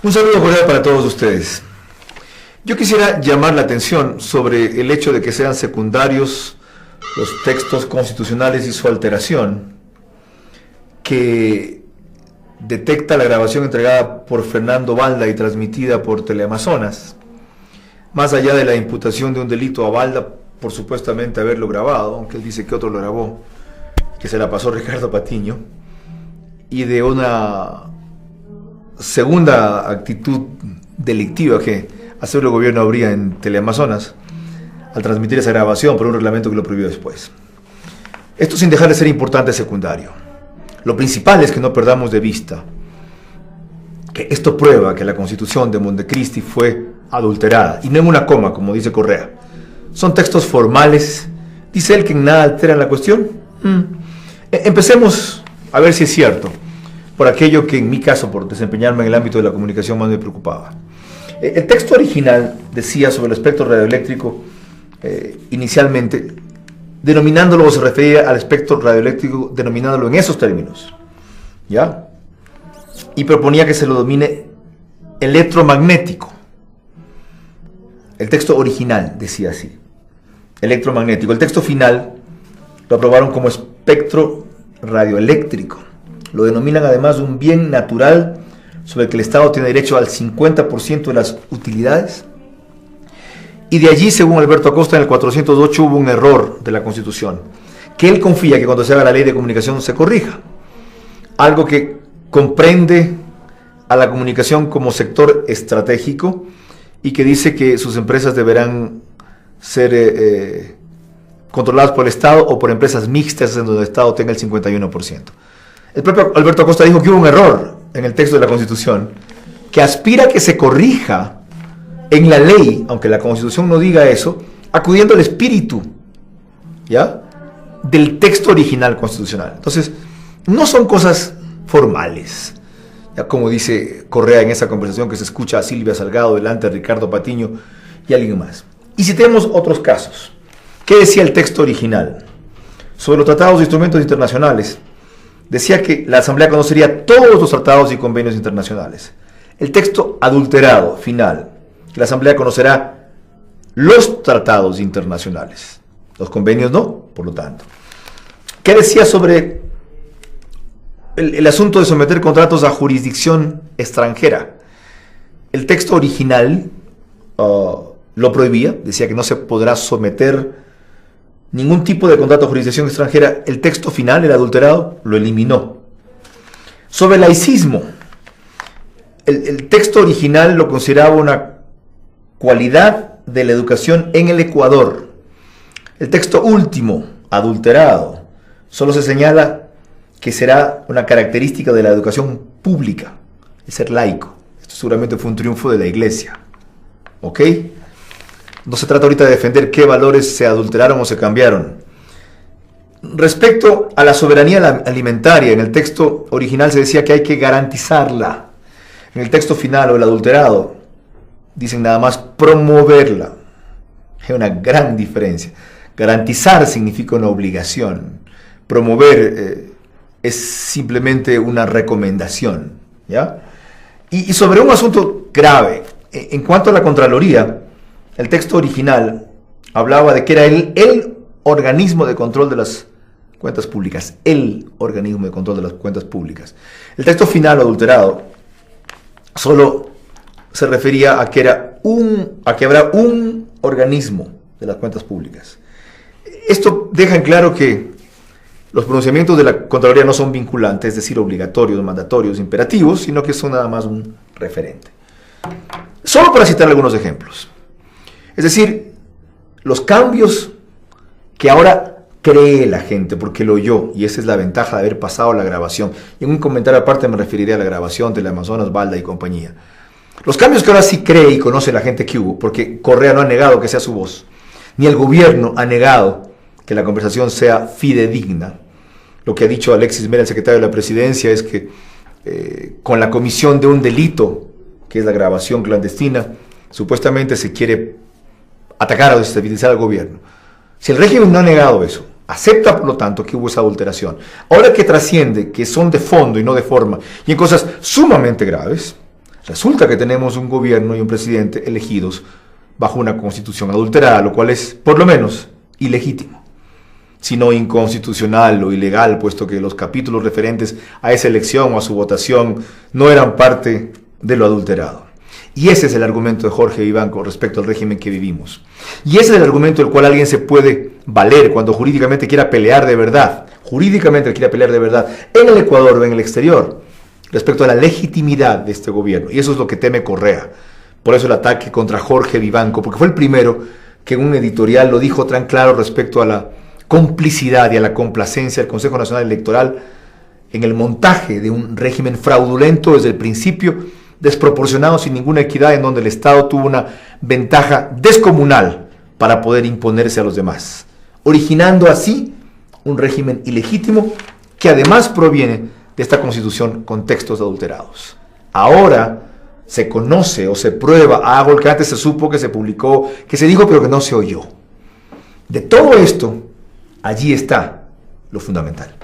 Un saludo cordial para todos ustedes. Yo quisiera llamar la atención sobre el hecho de que sean secundarios los textos constitucionales y su alteración, que detecta la grabación entregada por Fernando Balda y transmitida por Teleamazonas, más allá de la imputación de un delito a Balda por supuestamente haberlo grabado, aunque él dice que otro lo grabó, que se la pasó Ricardo Patiño, y de una segunda actitud delictiva que hacer el gobierno habría en Teleamazonas al transmitir esa grabación por un reglamento que lo prohibió después. Esto sin dejar de ser importante secundario. Lo principal es que no perdamos de vista que esto prueba que la Constitución de Montecristi fue adulterada, y no en una coma, como dice Correa. Son textos formales. Dice él que en nada alteran la cuestión. Empecemos a ver si es cierto, por aquello que en mi caso, por desempeñarme en el ámbito de la comunicación, más me preocupaba. El texto original decía sobre el espectro radioeléctrico, inicialmente, denominándolo, o se refería al espectro radioeléctrico, denominándolo en esos términos, ¿ya? Y proponía que se lo domine electromagnético. El texto original decía así, electromagnético. El texto final lo aprobaron como espectro radioeléctrico. Lo denominan además un bien natural sobre el que el Estado tiene derecho al 50% de las utilidades. Y de allí, según Alberto Acosta, en el 408 hubo un error de la Constitución, que él confía que cuando se haga la ley de comunicación se corrija. Algo que comprende a la comunicación como sector estratégico y que dice que sus empresas deberán ser controladas por el Estado o por empresas mixtas en donde el Estado tenga el 51%. El propio Alberto Acosta dijo que hubo un error en el texto de la Constitución que aspira a que se corrija en la ley, aunque la Constitución no diga eso, acudiendo al espíritu, ¿ya?, del texto original constitucional. Entonces, no son cosas formales, ya como dice Correa en esa conversación que se escucha a Silvia Salgado delante de Ricardo Patiño y alguien más. Y citemos otros casos. ¿Qué decía el texto original? Sobre los tratados e instrumentos internacionales, decía que la Asamblea conocería todos los tratados y convenios internacionales. El texto adulterado, final, que la Asamblea conocerá los tratados internacionales. Los convenios no, por lo tanto. ¿Qué decía sobre el asunto de someter contratos a jurisdicción extranjera? El texto original lo prohibía, decía que no se podrá someter ningún tipo de contrato a jurisdicción extranjera. El texto final, el adulterado, lo eliminó. Sobre el laicismo, el texto original lo consideraba una cualidad de la educación en el Ecuador. El texto último, adulterado, solo se señala que será una característica de la educación pública, el ser laico. Esto seguramente fue un triunfo de la Iglesia. ¿Ok? No se trata ahorita de defender qué valores se adulteraron o se cambiaron. Respecto a la soberanía alimentaria, en el texto original se decía que hay que garantizarla. En el texto final o el adulterado, dicen nada más promoverla. Hay una gran diferencia. Garantizar significa una obligación. Promover es simplemente una recomendación, ¿ya? Y sobre un asunto grave, en cuanto a la Contraloría, el texto original hablaba de que era el organismo de control de las cuentas públicas. El organismo de control de las cuentas públicas. El texto final adulterado solo se refería a que habrá un organismo de las cuentas públicas. Esto deja en claro que los pronunciamientos de la Contraloría no son vinculantes, es decir, obligatorios, mandatorios, imperativos, sino que son nada más un referente. Solo para citar algunos ejemplos. Es decir, los cambios que ahora cree la gente, porque lo oyó, y esa es la ventaja de haber pasado la grabación. Y en un comentario aparte me referiré a la grabación de Teleamazonas, Balda y compañía. Los cambios que ahora sí cree y conoce la gente que hubo, porque Correa no ha negado que sea su voz, ni el gobierno ha negado que la conversación sea fidedigna. Lo que ha dicho Alexis Mera, el secretario de la Presidencia, es que con la comisión de un delito, que es la grabación clandestina, supuestamente se quiere atacar o desestabilizar al gobierno. Si el régimen no ha negado eso, acepta por lo tanto que hubo esa adulteración. Ahora que trasciende, que son de fondo y no de forma, y en cosas sumamente graves, Resulta que tenemos un gobierno y un presidente elegidos bajo una constitución adulterada, lo cual es, por lo menos, ilegítimo, sino inconstitucional o ilegal, puesto que los capítulos referentes a esa elección o a su votación no eran parte de lo adulterado. Y ese es el argumento de Jorge Vivanco respecto al régimen que vivimos. Y ese es el argumento del cual alguien se puede valer cuando jurídicamente quiera pelear de verdad, en el Ecuador o en el exterior, respecto a la legitimidad de este gobierno. Y eso es lo que teme Correa. Por eso el ataque contra Jorge Vivanco, porque fue el primero que en un editorial lo dijo tan claro respecto a la complicidad y a la complacencia del Consejo Nacional Electoral en el montaje de un régimen fraudulento desde el principio, desproporcionado, sin ninguna equidad, en donde el Estado tuvo una ventaja descomunal para poder imponerse a los demás, originando así un régimen ilegítimo que además proviene de esta Constitución con textos adulterados. Ahora se conoce o se prueba algo que antes se supo, que se publicó, que se dijo pero que no se oyó. De todo esto, allí está lo fundamental.